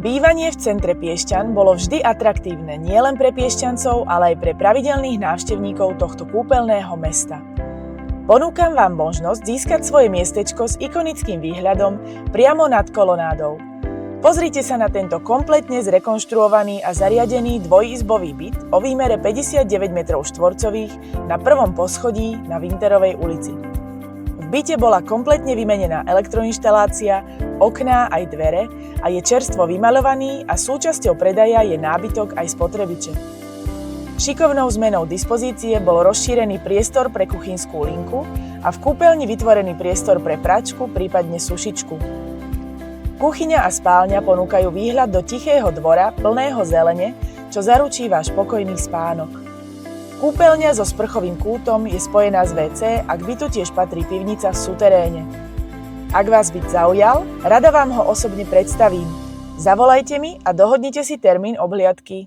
Bývanie v centre Piešťan bolo vždy atraktívne nielen pre Piešťancov, ale aj pre pravidelných návštevníkov tohto kúpeľného mesta. Ponúkam vám možnosť získať svoje miestečko s ikonickým výhľadom priamo nad kolonádou. Pozrite sa na tento kompletne zrekonštruovaný a zariadený dvojizbový byt o výmere 59 m2 na prvom poschodí na Winterovej ulici. V byte bola kompletne vymenená elektroinštalácia, okná aj dvere a je čerstvo vymaľovaný a súčasťou predaja je nábytok aj spotrebiče. Šikovnou zmenou dispozície bol rozšírený priestor pre kuchynskú linku a v kúpeľni vytvorený priestor pre pračku, prípadne sušičku. Kuchyňa a spálňa ponúkajú výhľad do tichého dvora plného zelene, čo zaručí váš pokojný spánok. Kúpeľňa so sprchovým kútom je spojená s WC a k bytu tiež patrí pivnica v suteréne. Ak vás byt zaujal, rada vám ho osobne predstavím. Zavolajte mi a dohodnite si termín obhliadky.